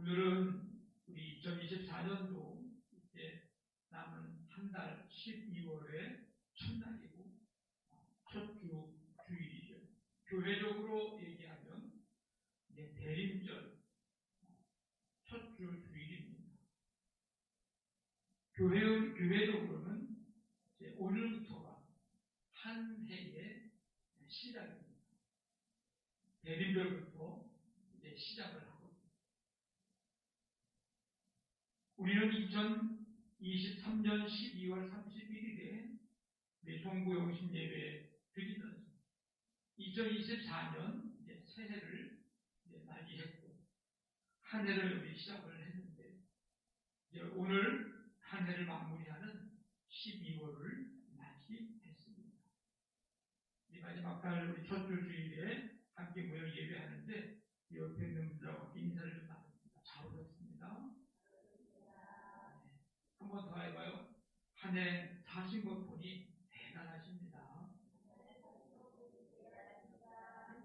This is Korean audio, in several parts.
오늘은 우리 2024년도 이제 남은 한 달 12월의 첫날이고 첫 주일이죠. 교회적으로 얘기하면 이제 대림절 첫 주일입니다. 교회적으로는 이제 오늘부터가 한 해의 시작입니다. 대림절부터 이제 시작을 하고 우리는 2023년 12월 31일에 송구영신 예배 드리면서 2024년 이제 새해를 이제 맞이했고 한 해를 우리 시작을 했는데 이제 오늘 한 해를 마무리하는 12월을 맞이했습니다. 이 마지막 달 우리 첫 주일에 함께 모여 예배하는데 옆에 있는 분들하고 인사를 좀 나눕니다. 잘 오셨습니다. 한 번 더 해봐요. 한 해 사신 것 보니 대단하십니다.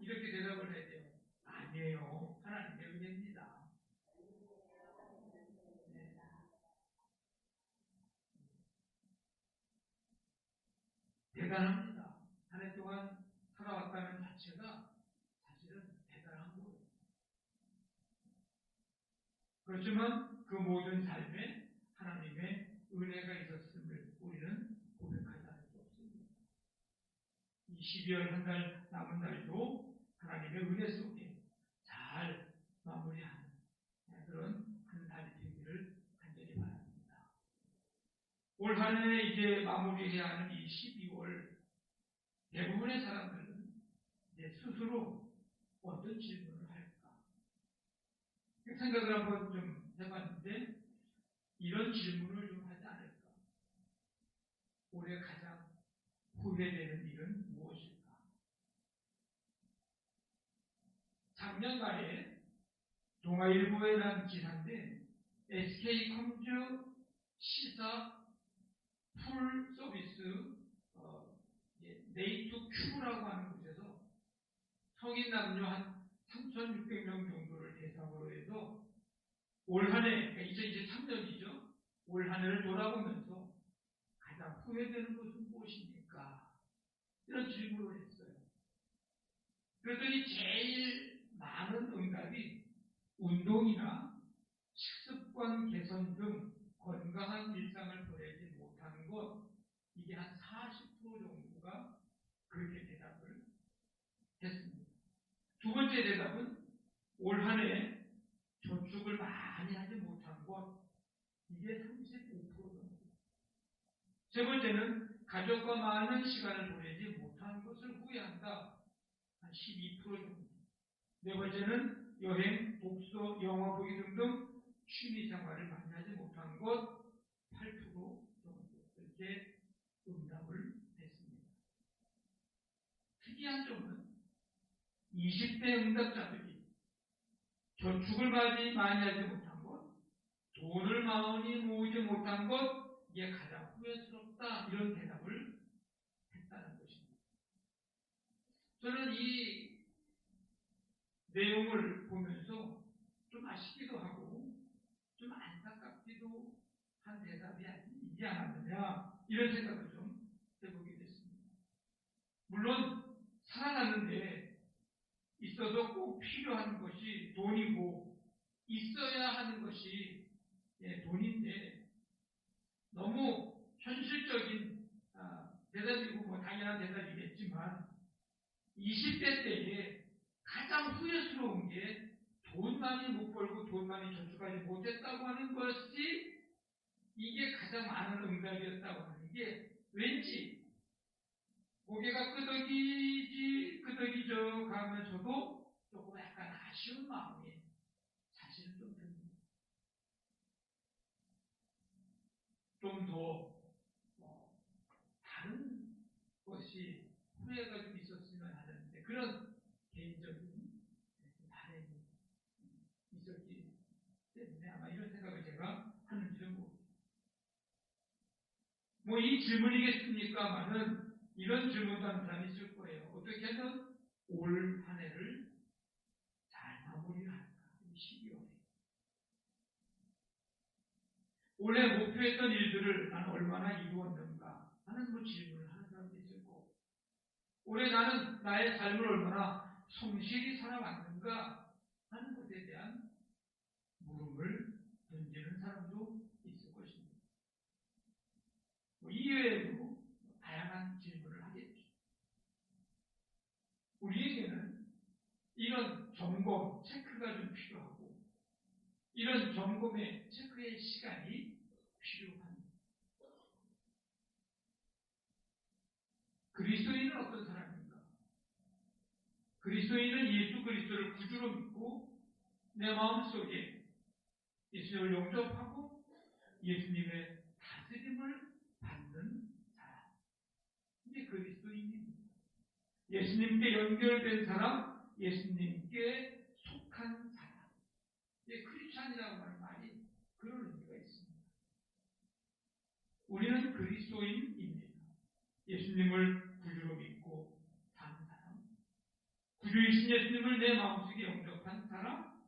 이렇게 대답을 해야 돼요. 아니에요. 하나님의 은혜입니다. 네. 대단합니다. 한 해 동안 살아왔다는 자체가 사실은 대단한 거예요. 그렇지만 그 모든 삶에 하나님의 은혜가 있었음을 우리는 고백하지 않을 수 없습니다. 이 12월 한 달 남은 달도 하나님의 은혜 속에 잘 마무리하는 그런 한 달이 되기를 간절히 바랍니다. 올 한 해 이제 마무리해야 하는 이 12월 대부분의 사람들은 이제 스스로 어떤 질문을 할까 생각을 한번 좀 해봤는데 이런 질문을 좀 하지 않을까? 올해 가장 후회되는 일은 무엇일까? 작년 말에 동아일보에 난 기사인데 SK컴퓨터 시사 풀 서비스 네이트 큐라고 하는 곳에서 성인 남녀 한 3,600명 정도를 대상으로 해서 올 한 해, 그러니까 2023년이죠. 올 한 해를 돌아보면서 가장 후회되는 것은 무엇입니까? 이런 질문을 했어요. 그랬더니 제일 많은 응답이 운동이나 식습관 개선 등 건강한 일상을 보내지 못하는 것, 이게 한 40% 정도가 그렇게 대답을 했습니다. 두 번째 대답은 올 한 해 저축을 많이 하지 못한 것, 이게 35% 정도. 세 번째는 가족과 많은 시간을 보내지 못한 것을 후회한다. 한 12% 정도. 네 번째는 여행, 독서, 영화 보기 등등 취미 생활을 많이 하지 못한 것 8% 정도. 이렇게 응답을 했습니다. 특이한 점은 20대 응답자들이 저축을 많이 하지 못한 것, 돈을 많이 모으지 못한 것, 이게 가장 후회스럽다. 이런 대답을 했다는 것입니다. 저는 이 내용을 보면서 좀 아쉽기도 하고 좀 안타깝기도 한 대답이 아니지 않았느냐 이런 생각을 좀 해보게 됐습니다. 물론 살아가는데 있어서 꼭 필요한 것이 돈이고 있어야 하는 것이 돈인데 너무 현실적인 대답이고 뭐 당연한 대답이겠지만 20대 때에 가장 후회스러운 게 돈 많이 못 벌고 돈 많이 저축하지 못했다고 하는 것이 이게 가장 많은 응답이었다고 하는 게 왠지 고개가 끄덕이져 가면서도 조금 약간 아쉬운 마음이 사실은 좀 듭니다. 좀 더 다른 것이 후회가 좀 있었으면 하는데 그런 개인적인 바람이 있었기 때문에 아마 이런 생각을 제가 하는지는 모르겠습니다. 뭐 이 질문이겠습니까마는 이런 질문도 하는 사람이 있을 거예요. 어떻게 하면 올 한 해를 잘 마무리를 할까? 12월에. 올해 목표했던 일들을 나는 얼마나 이루었는가 하는 질문을 하는 사람도 있을 거고, 올해 나는 나의 삶을 얼마나 성실히 살아왔는가 하는 것에 대한 물음을 던지는 사람도 있을 것입니다. 이외에도 다양한 질문을 하겠죠. 우리에게는 이런 점검, 체크가 좀 필요하고, 이런 점검의 체크의 시간이 필요합니다. 그리스도인은 어떤 사람인가? 그리스도인은 예수 그리스도를 구주로 믿고 내 마음속에 예수님을 영접하고 예수님의 다스림을 받는 사람. 이게 그리스도인입니다. 예수님께 연결된 사람, 예수님께 속한 사람. 이게 크리스찬이라고 하는 말이 그런 의미가 있습니다. 우리는 그리스도인입니다. 예수님을 구주로 믿고 사는 사람, 구주이신 예수님을 내 마음속에 영접한 사람,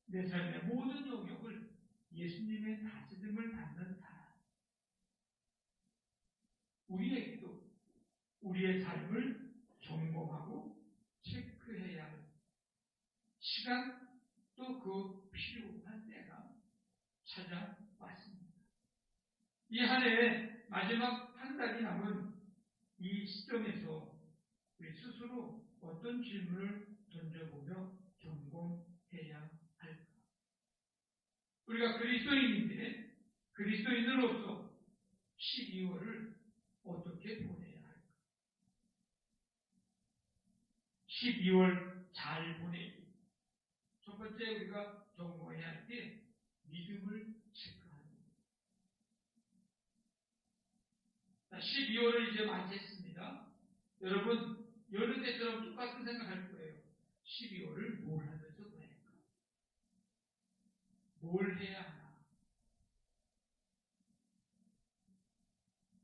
내 삶의 모든 영역을 예수님의 다스림을 받는 사람. 우리에게도 우리의 삶을 점검하고 체크해야 할 시간, 또 그 필요한 때가 찾아왔습니다. 이 한 해의 마지막 한 달이 남은 이 시점에서 우리 스스로 어떤 질문을 던져보며 점검해야 할까? 우리가 그리스도인인데 그리스도인으로서 12월을 어떻게 보내야 할까? 12월 잘 보내기. 첫 번째 우리가 점검해야 할 때 믿음을 체크하는 겁니다. 12월을 이제 맞이했습니다. 여러분 여느 때처럼 똑같은 생각할 거예요. 12월을 뭘 하면서 보낼까? 뭘 해야 하나?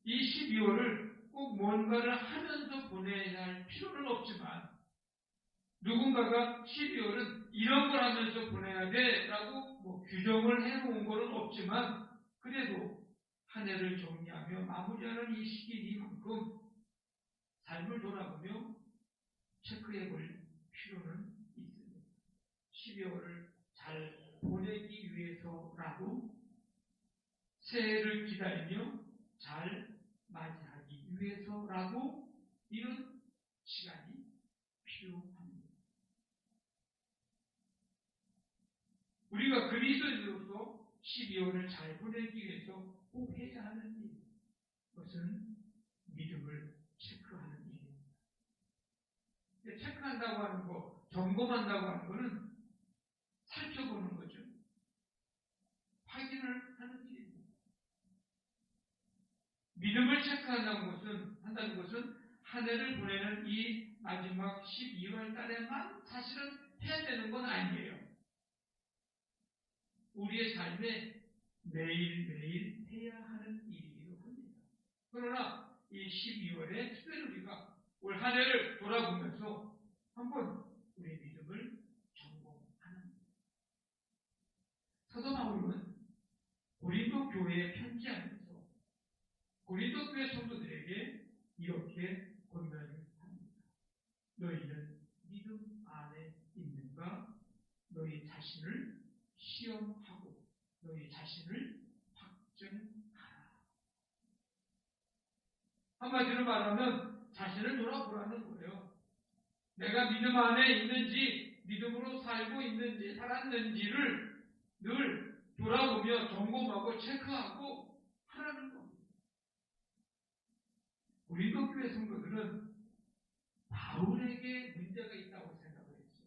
이 12월을 꼭 뭔가를 하면서 보내야 할 필요는 없지만, 누군가가 12월은 이런 걸 하면서 보내야 돼 라고 규정을 해놓은 거는 없지만, 그래도 한 해를 정리하며 마무리하는 이 시기이만큼 삶을 돌아보며 체크해 볼 필요는 있습니다. 12월을 잘 보내기 위해서라도, 새해를 기다리며 잘 맞이하기 위해서라도 이런 시간이 필요합니다. 우리가 그리스도인으로서 12월을 잘 보내기 위해서 꼭 해야 하는 일, 그것은 믿음을 체크하는 일입니다. 체크한다고 하는 거, 점검한다고 하는 거는 살펴보는 거죠. 확인을 하는 일입니다. 믿음을 체크한다는 것은 한 해를 보내는 이 마지막 12월 달에만 사실은 해야 되는 건 아니에요. 우리의 삶에 매일매일 해야 하는 일이기도 합니다. 그러나 이 12월에 특별히 우리가 올 한 해를 돌아보면서 한번 우리의 믿음을 점검하는 겁니다. 사도 바울은 고린도 교회에 편지하면서 고린도 교회 성도들에게 이렇게 권면을 합니다. 너희는 믿음 안에 있는가? 너희 자신을 시험하고 너희 자신을 확증하라. 한마디로 말하면 자신을 돌아보라는 거예요. 내가 믿음 안에 있는지, 믿음으로 살고 있는지, 살았는지를 늘 돌아보며 점검하고 체크하고 하라는 겁니다. 고린도 교회 성도들은 바울에게 문제가 있다고 생각을 했어요.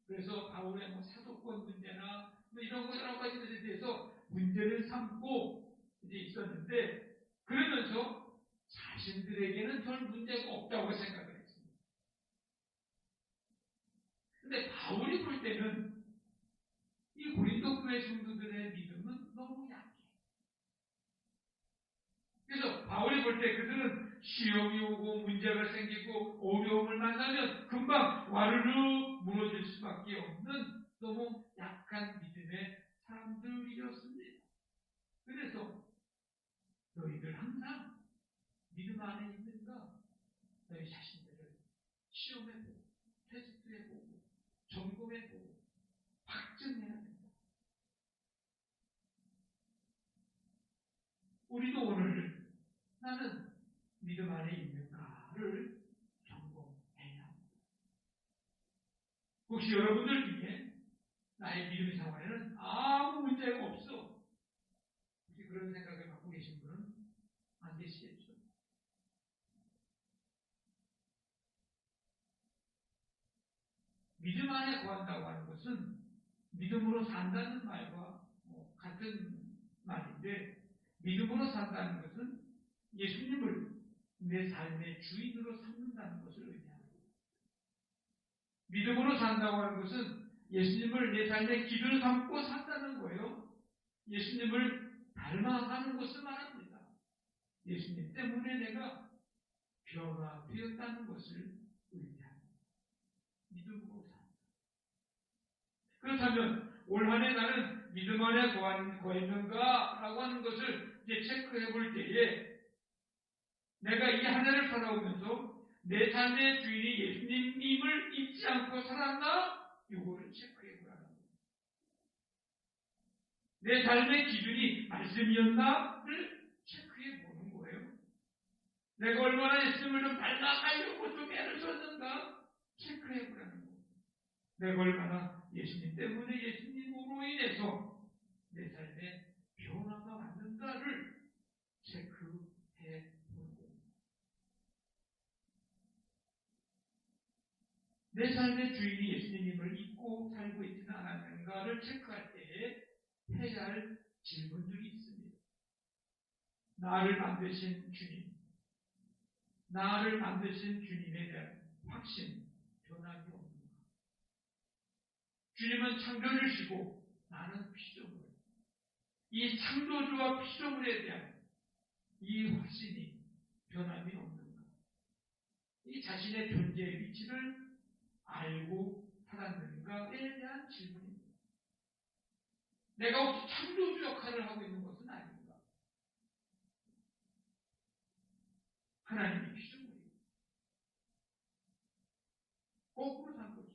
그래서 바울의 사도권 문제나 이런 거 여러 가지들에 대해서 문제를 삼고 이제 있었는데, 그러면서 자신들에게는 별 문제가 없다고 생각을 했습니다. 근데 바울이 볼 때는 이 고린도 교회 성도들의 믿음은 너무 약해. 그래서 바울이 볼 때 그들은 시험이 오고 문제가 생기고 어려움을 만나면 금방 와르르 무너질 수밖에 없는 너무 약한 믿음의 사람들이었습니다. 그래서 확인해보고 확증해야 된다. 우리도 오늘 나는 믿음 안에 있는가를 점검해야 합니다. 혹시 여러분들 중에 나의 믿음 생활에는 아무 문제가 없어. 혹시 그런 생각을 갖고 계신 분은 안 계시겠죠? 믿음 안에 거한다고 하는 것은 믿음으로 산다는 말과 같은 말인데, 믿음으로 산다는 것은 예수님을 내 삶의 주인으로 삼는다는 것을 의미합니다. 믿음으로 산다고 하는 것은 예수님을 내 삶의 기준을 삼고 산다는 거예요. 예수님을 닮아가는 것을 말합니다. 예수님 때문에 내가 변화되었다는 것을 의미합니다. 믿음으로 산다. 그렇다면 올 한 해 나는 믿음 안에 거했는가? 라고 하는 것을 이제 체크해 볼 때에 내가 이 한 해를 살아오면서 내 삶의 주인이 예수님을 잊지 않고 살았나? 이거를 체크해 보라는 거예요. 내 삶의 기준이 말씀이었나?를 체크해 보는 거예요. 내가 얼마나 예수님을 좀 닮아가려고 좀 애를 썼는가? 체크해 보라는 거예요. 내가 얼마나 예수님 때문에 예수님으로 인해서 내 삶에 변화가 왔는가를 체크해 보는 거예요. 내 삶의 주인이 예수님을 잊고 살고 있지는 않았는가를 체크할 때에 해야 할 질문들이 있습니다. 나를 만드신 주님, 나를 만드신 주님에 대한 확신, 변함이 없는가? 주님은 창조주시고 나는 피조물. 이 창조주와 피조물에 대한 이 확신이 변함이 없는가? 이 자신의 존재의 위치를 알고 살았는가에 대한 질문입니다. 내가 혹시 창조주 역할을 하고 있는 것은 아닌가? 하나님이 피조물이고 거꾸로 산 거죠.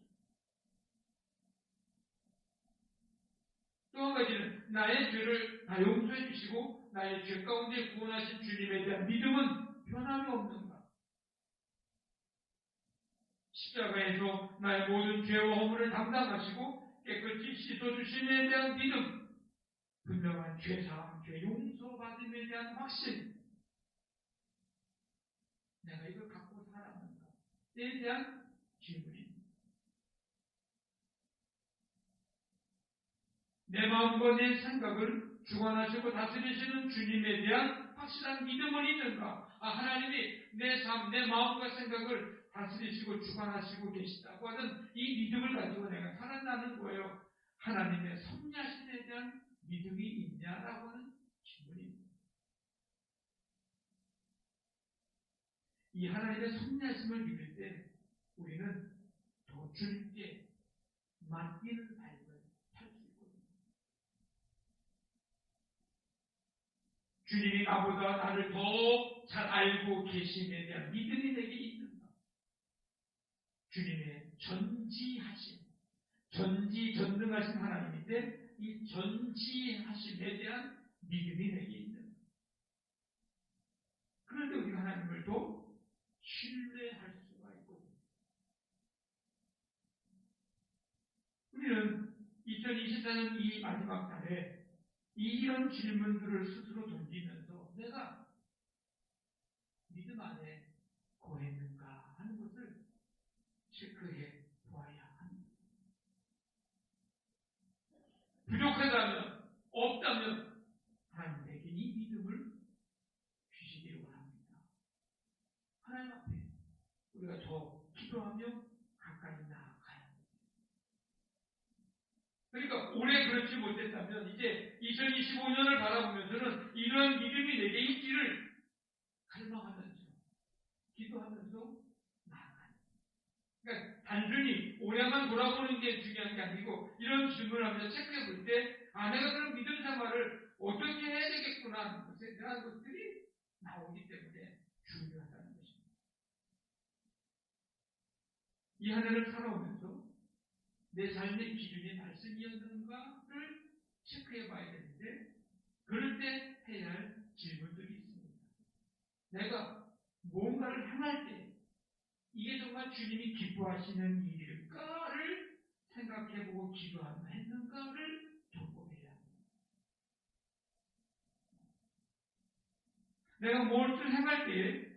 또 한 가지는 나의 죄를 다 용서해 주시고 나의 죄 가운데 구원하신 주님에 대한 믿음은 변함이 없는가? 십자가에서 나의 모든 죄와 허물을 담당하시고 깨끗이 씻어주심에 대한 믿음, 분명한 죄사함, 죄 용서받음에 대한 확신, 내가 이걸 갖고 살았는가에 대한 질문입니다. 내 마음과 내 생각을 주관하시고 다스리시는 주님에 대한 확실한 믿음은 있는가? 하나님이 내 삶, 내 마음과 생각을 다스리시고 주관하시고 계시다고 하는 이 믿음을 가지고 내가 살아나는 거예요. 하나님의 섭리하심에 대한 믿음이 있냐라고 하는 질문입니다. 이 하나님의 섭리하심을 믿을 때 우리는 더 주님께 맡기는 삶을 살 수 있거든요. 주님이 나보다 나를 더 잘 알고 계심에 대한 믿음이 내게 있는가? 주님의 전지하심, 전지전능하신 하나님인데 이 전지하심에 대한 믿음이 내게 있는가? 그런데 우리가 하나님을 더 신뢰할 수가 있거든요. 우리는 2024년 이 마지막 달에 이런 질문들을 스스로 던지면서 내가 믿음 안에 거했는가 하는 것을 체크해 보아야 합니다. 부족하다면, 없다면 하나님에게 이 믿음을 주시기를 원합니다. 하나님 앞에 우리가 더 기도하며 가까이 나아가야 합니다. 그러니까 올해 그렇지 못했다면 이제 2025년을 바라보면서는 이러한 믿음이 내게 있기를 갈망하면서 기도하면서 나아가는. 그러니까 단순히 올해만 돌아보는 게 중요한 게 아니고 이런 질문을 하면서 체크해 볼 때 내가 그런 믿음 생활을 어떻게 해야 되겠구나 것에 대한 것들이 나오기 때문에 중요하다는 것입니다. 이 한 해를 살아오면서 내 삶의 기준이 말씀이었는가를 체크해 봐야 되는데, 그럴 때 해야 할 질문들이 있습니다. 내가 뭔가를 행할 때 이게 정말 주님이 기뻐하시는 일일까를 생각해보고 기도했는가를 점검해야 합니다. 내가 무엇을 행할 때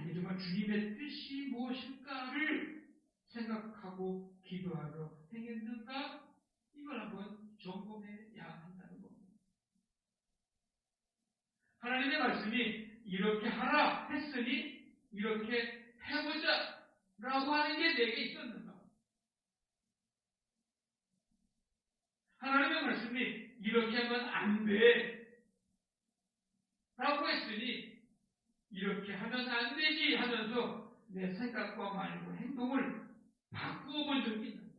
이게 정말 주님의 뜻이 무엇일까를 생각하고 기도하며 행했는가, 이걸 한번 점검해야 한다는 겁니다. 하나님의 말씀이 이렇게 하라 했으니 이렇게 해보자 라고 하는 게 내게 있었는가? 하나님의 말씀이 이렇게 하면 안 돼 라고 했으니 이렇게 하면 안 되지 하면서 내 생각과 말과 행동을 바꾸어 본 적이 있는가?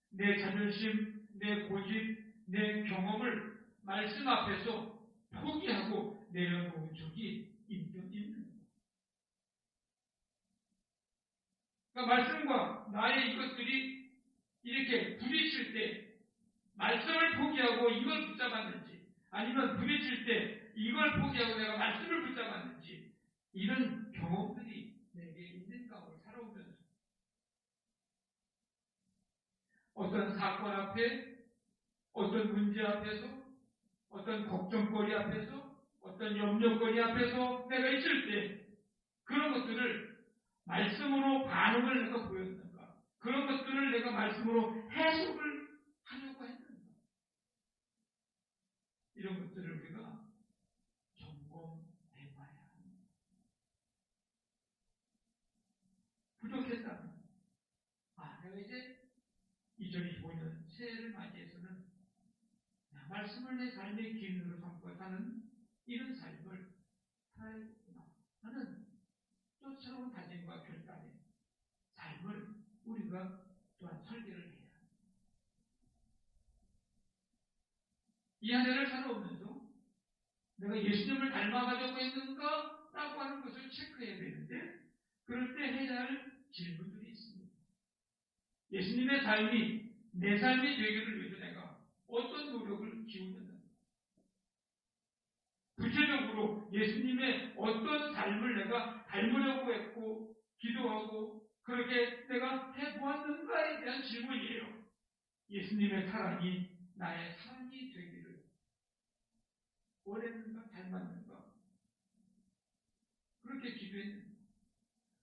내 자존심, 내 고집, 내 경험을 말씀 앞에서 포기하고 내려놓은 적이 있는가? 그러니까 말씀과 나의 이것들이 이렇게 부딪힐 때 말씀을 포기하고 이걸 붙잡았는지, 아니면 부딪힐 때 이걸 포기하고 내가 말씀을 붙잡았는지, 이런 경험들이 내게 있는 가운데 살아오면서 어떤 사건 앞에, 어떤 문제 앞에서, 어떤 걱정거리 앞에서, 어떤 염려거리 앞에서 내가 있을 때 그런 것들을 말씀으로 반응을 내가 보였는가? 그런 것들을 내가 말씀으로 해석을 하려고 했는가? 이런 것들을 우리가 점검해봐야 합니다. 부족했다면, 내가 이제 2025년 새해를 맞이해서는 말씀을 내 삶의 기준으로 삼고 사는 이런 삶을 살아야겠구나 하는 또 새로운 다짐과 결단의 삶을 우리가 또한 설계를 해야 합니다. 이 한 해를 살아오면서 내가 예수님을 닮아가려고 했는가? 라고 하는 것을 체크해야 되는데, 그럴 때 해야 할 질문들이 있습니다. 예수님의 삶이 내 삶이 되기를 위해서 내가 어떤 노력을 기울였는가? 구체적으로 예수님의 어떤 삶을 내가 닮으려고 했고 기도하고 그렇게 내가 해보았는가에 대한 질문이에요. 예수님의 사랑이 나의 삶이 되기를 원했는가, 닮았는가, 그렇게 기도했는가?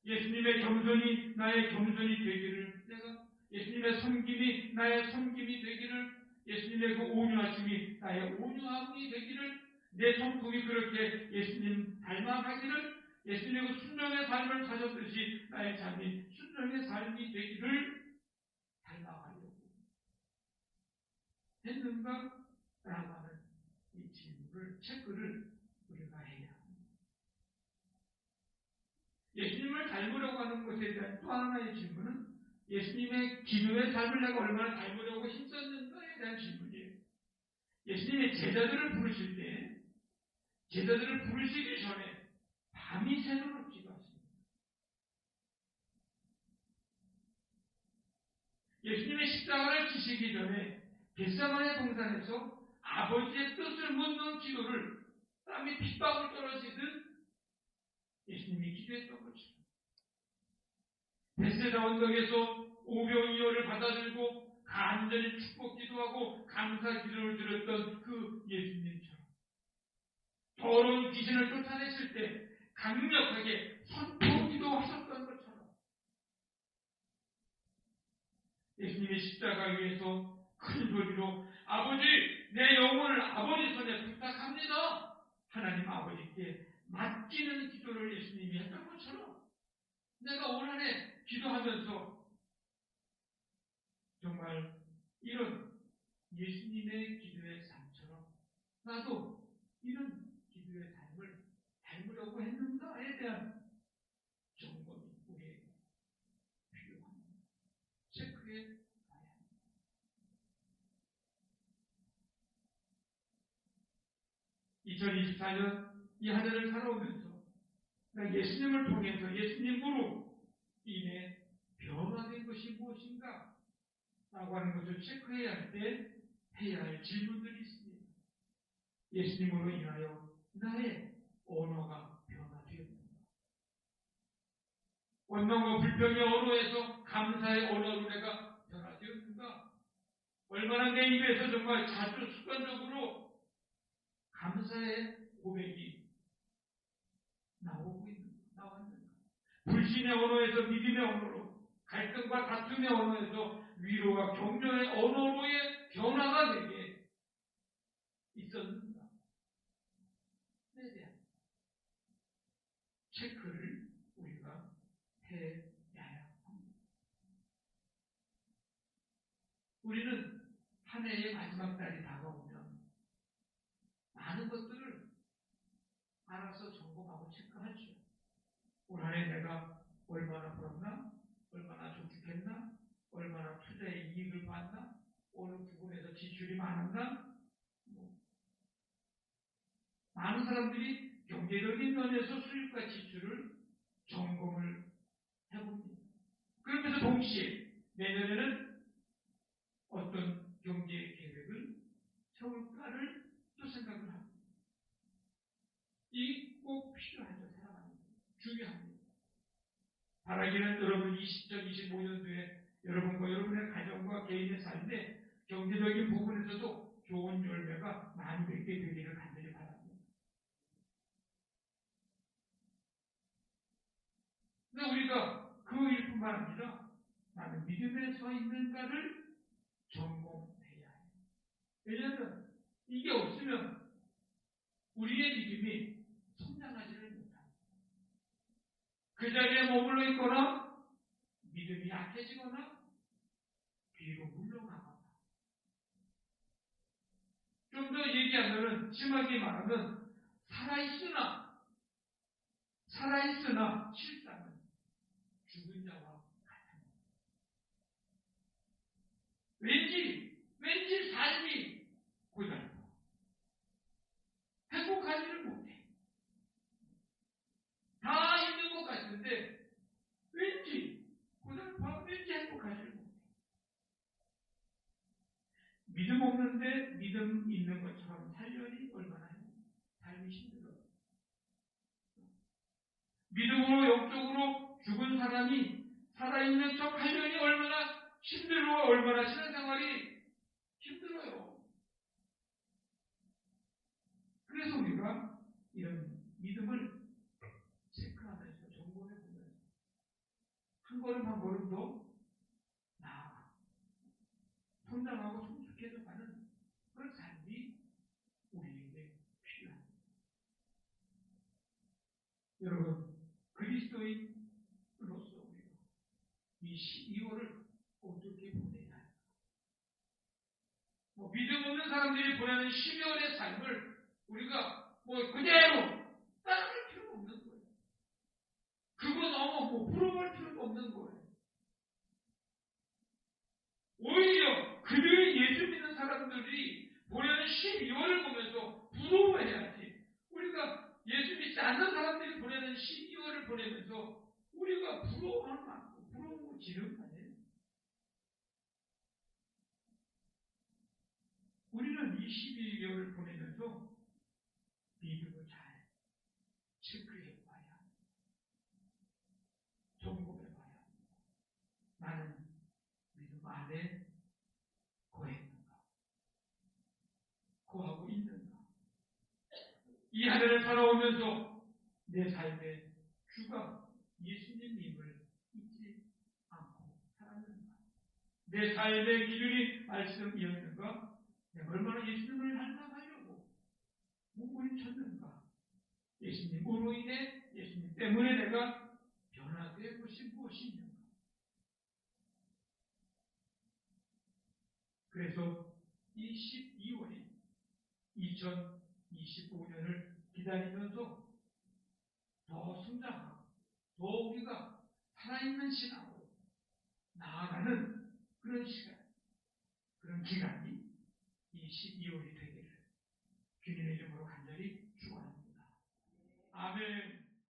예수님의 겸손이 나의 겸손이 되기를, 내가 예수님의 섬김이 나의 섬김이 되기를, 예수님의 그 온유하심이 나의 온유함이 되기를, 내 성품이 그렇게 예수님 닮아가기를, 예수님의 그 순종의 삶을 사셨듯이 나의 삶이 순종의 삶이 되기를 닮아가려고 했는가? 라고 하는 이 질문을, 체크를 우리가 해야 합니다. 예수님을 닮으려고 하는 것에 대한 또 하나의 질문은 예수님의 기도의 삶을 내가 얼마나 닮으려고 힘썼는가에 대한 질문이에요. 예수님의 제자들을 부르실 때, 제자들을 부르시기 전에 밤이 새도록 기도하십니다. 예수님의 십자가를 지시기 전에 겟세마네 동산에서 아버지의 뜻을 묻는 기도를 땀이 핏방울 떨어지듯 예수님이 기도했던 것처럼, 벳세다 언덕에서 오병이어를 받아들고 간절히 축복 기도하고 감사 기도를 드렸던 그 예수님처럼, 더러운 귀신을 쫓아냈을 때 강력하게 선포 기도하셨던 것처럼, 예수님의 십자가 위에서 큰 소리로 아버지, 내 영혼을 아버지 손에 부탁합니다, 하나님 아버지께 맡기는 기도를 예수님이 했던 것처럼, 내가 올 한 해 기도하면서 정말 이런 예수님의 기도의 삶처럼 나도 이런 기도의 삶을 닮으려고 했는가에 대한 점검이 우리에게 필요합니다. 체크해 봐야 합니다. (2024년) 이 한 해를 살아오면서 예수님을 통해서, 예수님으로 인해 변화된 것이 무엇인가? 라고 하는 것을 체크해야 할 때 해야 할 질문들이 있습니다. 예수님으로 인하여 나의 언어가 변화되었는가? 원망과 불평의 언어에서 감사의 언어로 내가 변화되었는가? 얼마나 내 입에서 정말 자주 습관적으로 감사의 고백이 나왔는가? 불신의 언어에서 믿음의 언어로, 갈등과 다툼의 언어에서 위로와 격려의 언어로의 변화가 되게 있었는가? 에 대한 체크를 우리가 해야 합니다. 우리는 한 해의 마지막 달이 다가오면 많은 것들을 알아서 점검하고 체크하죠. 올 한 해 내가 얼마나 벌었나? 얼마나 저축했나? 얼마나 투자의 이익을 봤나? 어느 부분에서 지출이 많았나? 많은 사람들이 경제적인 면에서 수입과 지출을 점검을 해봅니다. 그러면서 동시에 내년에는 어떤 경제 계획을 세울까를 또 생각을 합니다. 이 꼭 필요하죠. 살아가는 게 중요합니다. 바라기는 여러분 2025년도에 여러분과 여러분의 가정과 개인의 삶에 경제적인 부분에서도 좋은 열매가 많이 맺게 되기를 간절히 바랍니다. 근데 우리가 그 일뿐만 아니라 나는 믿음에 서 있는가를 점검해야 해요. 왜냐하면 이게 없으면 우리의 믿음이 성장하지를 못합니다. 그 자리에 머물러 있거나 믿음이 약해지거나 뒤로 물러나거나, 좀 더 얘기하면 심하게 말하면 살아있으나 실상은 죽은 자와 같은, 왠지 삶이 고달파 행복하지를 못해. 다 있는 것 같은데 왠지 고달파, 왠지 행복하지를 못해. 믿음 없는데 믿음 있는 것처럼 살려니 얼마나 삶이 힘들어요. 믿음으로 영적으로 죽은 사람이 살아있는 척 하려니 얼마나 힘들고 얼마나 신앙생활이 힘들어요. 그래서 우리가 이런 믿음을 체크하면서 점검해보면서 한 걸음 한 걸음 더 나아가 성장하고 성숙해져 가는 그런 삶이 우리에게 필요합니다. 여러분, 그리스도인으로서 우리가 이 12월을 어떻게 보내야 할까? 믿음 없는 사람들이 보내는 12월의 삶을 우리가 그대로 따라갈 필요가 없는 거예요. 그거 너무 부러워할 필요가 없는 거예요. 오히려 그들의 예수 믿는 사람들이 보내는 12월을 보면서 부러워해야지. 우리가 예수 믿지 않는 사람들이 보내는 12월을 보내면서 우리가 부러워하는 많고 부러워지는 거 아니에요? 우리는 이 12개월을 보내면서 믿음을 잘 체크해 봐야 합니다. 점검해 봐야 합니다. 나는 믿음 안에 거했는가? 거하고 있는가? 이 한 해를 살아오면서 내 삶의 주가 예수님임을 잊지 않고 살았는가? 내 삶의 기준이 말씀이었는가? 내가 얼마나 예수님을 닮아가려고 몸부림쳤는가? 예수님으로 인해, 예수님 때문에 내가 변화된 것이 무엇이냐? 그래서 이 12월이 2025년을 기다리면서 더 성장하고 더 우리가 살아있는 신앙으로 나아가는 그런 시간, 그런 기간이 이 12월이 되기를 주님의 이름으로 간절히